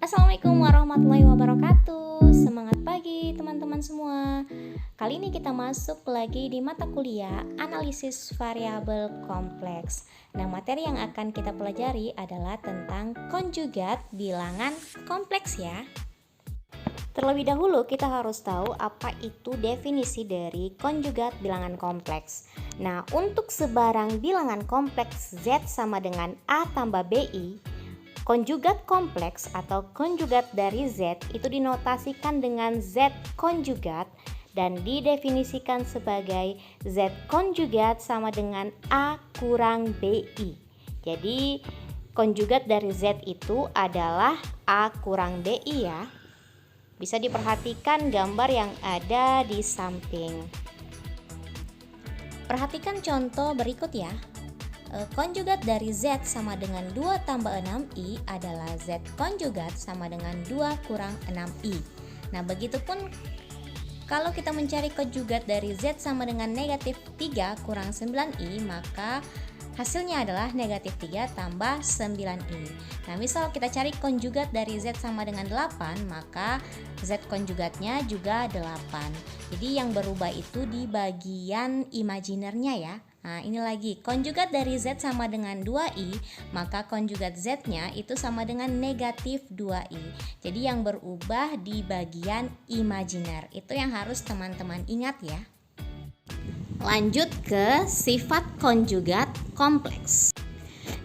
Assalamualaikum warahmatullahi wabarakatuh. Semangat pagi teman-teman semua. Kali ini kita masuk lagi di mata kuliah analisis variabel kompleks. Nah, materi yang akan kita pelajari adalah tentang konjugat bilangan kompleks ya. Terlebih dahulu kita harus tahu apa itu definisi dari konjugat bilangan kompleks. Nah, untuk sebarang bilangan kompleks Z sama dengan A tambah BI, konjugat kompleks atau konjugat dari Z itu dinotasikan dengan Z konjugat dan didefinisikan sebagai Z konjugat sama dengan A kurang BI. Jadi konjugat dari Z itu adalah A kurang BI ya. Bisa diperhatikan gambar yang ada di samping. Perhatikan contoh berikut ya. Konjugat dari Z sama dengan 2 tambah 6I adalah Z konjugat sama dengan 2 kurang 6I. Nah, begitupun kalau kita mencari konjugat dari Z sama dengan negatif 3 kurang 9I, maka hasilnya adalah negatif 3 tambah 9I. Nah, misal kita cari konjugat dari Z sama dengan 8, maka Z konjugatnya juga 8. Jadi yang berubah itu di bagian imajinernya ya. Nah, ini lagi, konjugat dari Z sama dengan 2I, maka konjugat Z-nya itu sama dengan negatif 2I. Jadi yang berubah di bagian imajiner. Itu yang harus teman-teman ingat ya. Lanjut ke sifat konjugat kompleks,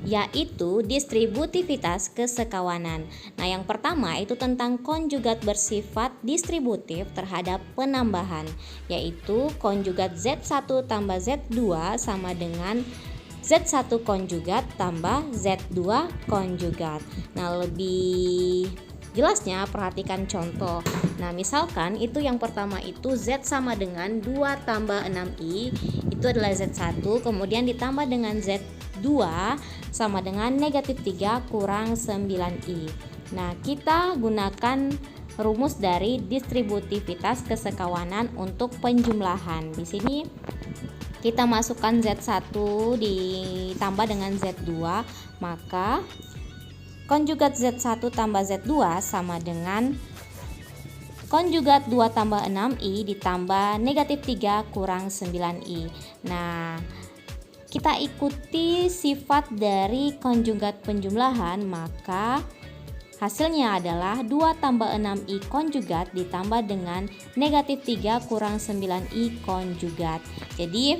yaitu distributivitas kesekawanan. Nah, yang pertama itu tentang konjugat bersifat distributif terhadap penambahan, yaitu konjugat Z1 tambah Z2 sama dengan Z1 konjugat tambah Z2 konjugat. Nah, lebih jelasnya perhatikan contoh. Nah, misalkan itu yang pertama itu Z sama dengan 2 tambah 6I, itu adalah Z1, kemudian ditambah dengan Z2 sama dengan negatif 3 kurang 9I. Nah, kita gunakan rumus dari distributivitas kesekawanan untuk penjumlahan. Di sini kita masukkan Z1 ditambah dengan Z2, maka konjugat Z1 tambah Z2 sama dengan konjugat 2 tambah 6I ditambah negatif 3 kurang 9I. Nah, kita ikuti sifat dari konjugat penjumlahan, maka hasilnya adalah 2 tambah 6I konjugat ditambah dengan negatif 3 kurang 9I konjugat. Jadi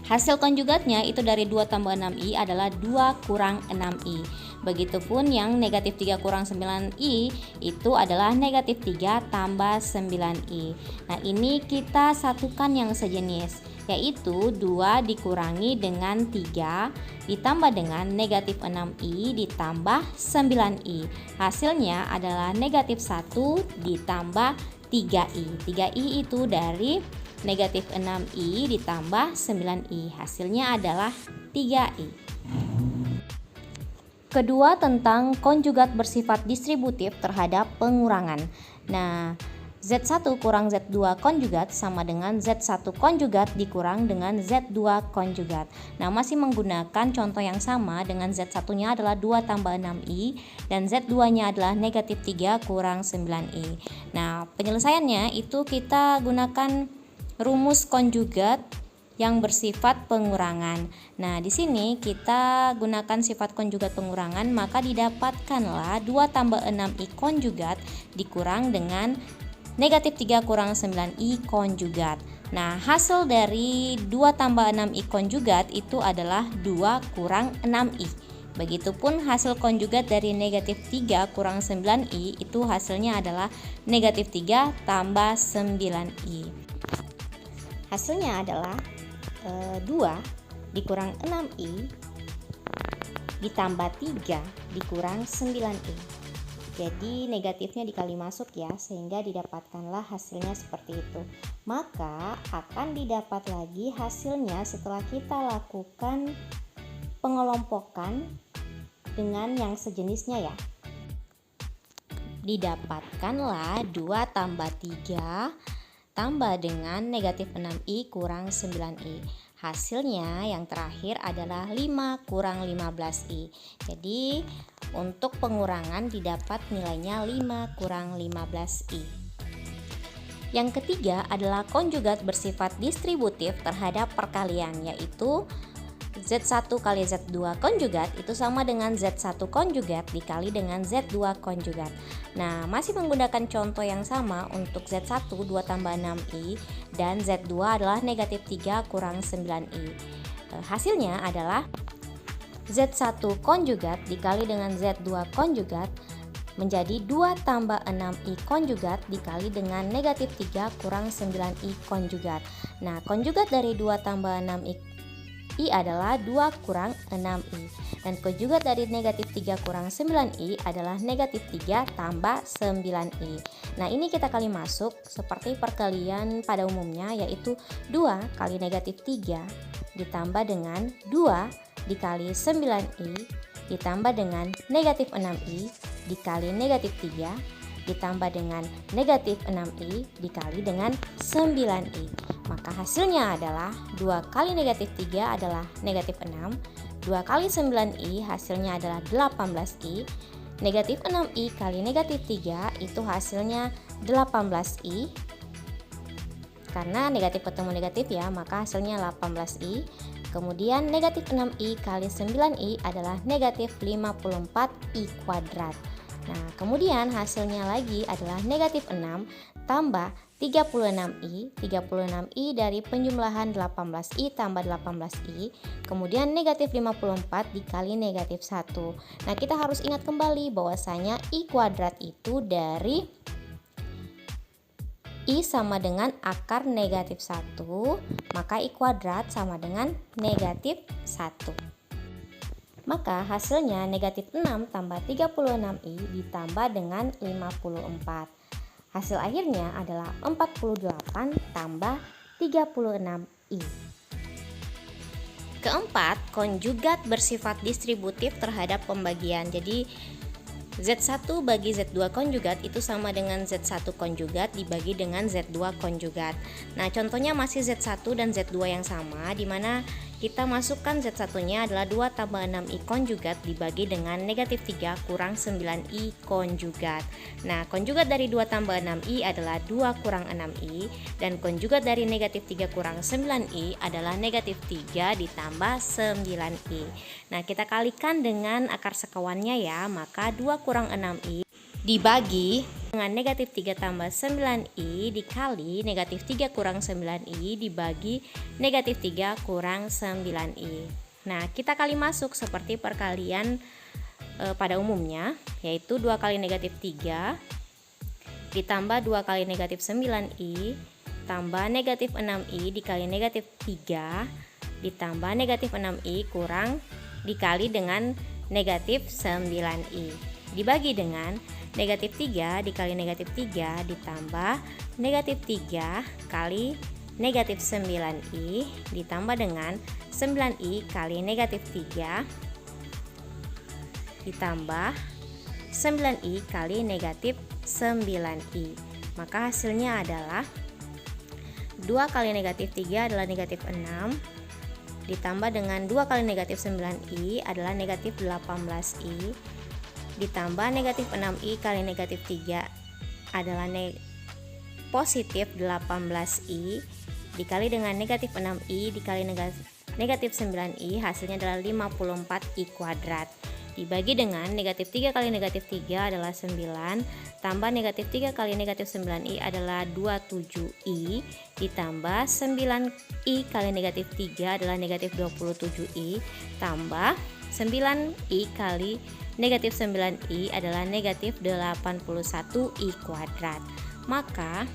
hasil konjugatnya itu dari 2 tambah 6I adalah 2 kurang 6I. Begitupun yang negatif 3 kurang 9I itu adalah negatif 3 tambah 9I. Nah, ini kita satukan yang sejenis, yaitu 2 dikurangi dengan 3 ditambah dengan negatif 6I ditambah 9I. Hasilnya adalah negatif 1 ditambah 3I. 3I itu dari negatif 6I ditambah 9I. Hasilnya adalah 3I. Kedua, tentang konjugat bersifat distributif terhadap pengurangan. Nah, Z1 kurang Z2 konjugat sama dengan Z1 konjugat dikurang dengan Z2 konjugat. Nah, masih menggunakan contoh yang sama, dengan Z1-nya adalah 2 tambah 6I dan Z2-nya adalah negatif 3 kurang 9I. Nah, penyelesaiannya itu kita gunakan rumus konjugat yang bersifat pengurangan. Nah, di sini kita gunakan sifat konjugat pengurangan, maka didapatkanlah 2 tambah 6I konjugat dikurang dengan negatif 3 kurang 9I konjugat. Nah, hasil dari 2 tambah 6I konjugat itu adalah 2 kurang 6I. Begitupun hasil konjugat dari negatif 3 kurang 9I itu hasilnya adalah negatif 3 tambah 9I. Hasilnya adalah 2 dikurang 6I ditambah 3 dikurang 9I. Jadi negatifnya dikali masuk ya, sehingga didapatkanlah hasilnya seperti itu. Maka akan didapat lagi hasilnya setelah kita lakukan pengelompokan dengan yang sejenisnya ya. Didapatkanlah 2 tambah 3 tambah dengan negatif 6I kurang 9I. Hasilnya yang terakhir adalah 5 kurang 15i. Jadi untuk pengurangan didapat nilainya 5 kurang 15i. Yang ketiga adalah konjugat bersifat distributif terhadap perkalian, yaitu Z1 kali Z2 konjugat itu sama dengan Z1 konjugat dikali dengan Z2 konjugat. Nah, masih menggunakan contoh yang sama untuk Z1 2 tambah 6i dan Z2 adalah negatif 3 kurang 9i. Hasilnya adalah Z1 konjugat dikali dengan Z2 konjugat menjadi 2 tambah 6i konjugat dikali dengan negatif 3 kurang 9i konjugat. Nah, konjugat dari 2 tambah 6i adalah 2 kurang 6i, dan konjugat dari negatif 3 kurang 9i adalah negatif 3 tambah 9i. Nah, ini kita kali masuk seperti perkalian pada umumnya, yaitu 2 kali negatif 3 ditambah dengan 2 dikali 9i ditambah dengan negatif 6i dikali negatif 3 ditambah dengan negatif 6i dikali dengan 9i. Maka hasilnya adalah 2 kali negatif 3 adalah negatif 6, 2 kali 9i hasilnya adalah 18i, negatif 6i kali negatif 3 itu hasilnya 18i. Karena negatif ketemu negatif ya, maka hasilnya 18i. Kemudian negatif 6i kali 9i adalah negatif 54i kuadrat. Nah, kemudian hasilnya lagi adalah negatif 6 tambah 36i. 36i dari penjumlahan 18i tambah 18i. Kemudian negatif 54 dikali negatif 1. Nah, kita harus ingat kembali bahwasanya i kuadrat itu dari i sama dengan akar negatif 1, maka i kuadrat sama dengan negatif 1. Maka hasilnya negatif 6 tambah 36i ditambah dengan 54. Hasil akhirnya adalah 48 tambah 36i. Keempat, konjugat bersifat distributif terhadap pembagian. Jadi Z1 bagi Z2 konjugat itu sama dengan Z1 konjugat dibagi dengan Z2 konjugat. Nah, contohnya masih Z1 dan Z2 yang sama, di mana kita masukkan Z1-nya adalah 2 tambah 6i konjugat dibagi dengan negatif 3 kurang 9i konjugat. Nah, konjugat dari 2 tambah 6i adalah 2 kurang 6i, dan konjugat dari negatif 3 kurang 9i adalah negatif 3 ditambah 9i. Nah, kita kalikan dengan akar sekawannya ya, maka 2 kurang 6i dibagi dengan negatif 3 tambah 9i dikali negatif 3 kurang 9i dibagi negatif 3 kurang 9i. Nah, kita kali masuk seperti perkalian pada umumnya, yaitu 2 kali negatif 3 ditambah 2 kali negatif 9i tambah negatif 6i dikali negatif 3 ditambah negatif 6i kurang dikali dengan negatif 9i dibagi dengan negatif 3 dikali negatif 3 ditambah negatif 3 kali negatif 9i ditambah dengan 9i kali negatif 3 ditambah 9i kali negatif 9i. Maka hasilnya adalah 2 kali negatif 3 adalah negatif 6 ditambah dengan 2 kali negatif 9i adalah negatif 18i ditambah negatif 6i kali negatif 3 adalah positif 18i dikali dengan negatif 6i dikali negatif 9i hasilnya adalah 54i kuadrat dibagi dengan negatif 3 kali negatif 3 adalah 9 tambah negatif 3 kali negatif 9i adalah 27i ditambah 9i kali negatif 3 adalah negatif 27i tambah 9i kali negatif 9i adalah negatif 81i kuadrat. Maka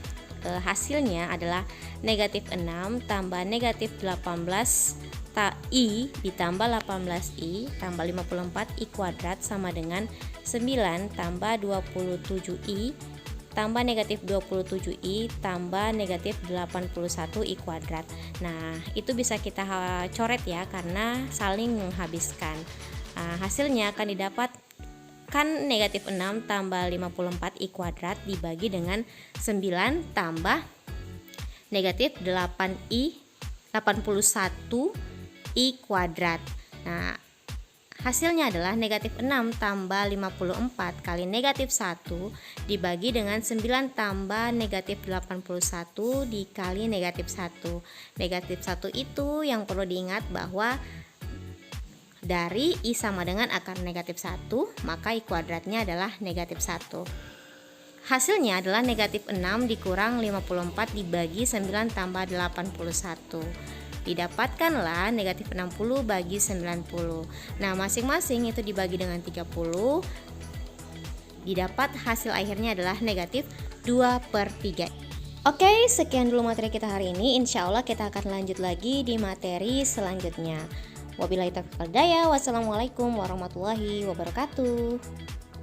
hasilnya adalah negatif 6 tambah negatif 18i ditambah 18i tambah 54i kuadrat sama dengan 9 tambah 27i tambah negatif 27i tambah negatif 81i kuadrat. Nah, itu bisa kita coret ya, karena saling menghabiskan. Hasilnya akan didapatkan negatif 6 tambah 54i kuadrat dibagi dengan 9 tambah negatif 8i I kuadrat. Nah, hasilnya adalah negatif 6 tambah 54 kali negatif 1 dibagi dengan 9 tambah negatif 81 dikali negatif 1. Negatif 1 itu yang perlu diingat bahwa dari I sama dengan akar negatif 1, maka I kuadratnya adalah negatif 1. Hasilnya adalah negatif 6 dikurang 54 dibagi 9 tambah 81. Didapatkanlah negatif 60 bagi 90. Nah, masing-masing itu dibagi dengan 30. Didapat hasil akhirnya adalah negatif 2/3. Oke, sekian dulu materi kita hari ini. Insya Allah kita akan lanjut lagi di materi selanjutnya. Wabillahi taufiq wal hidayah. Wassalamualaikum warahmatullahi wabarakatuh.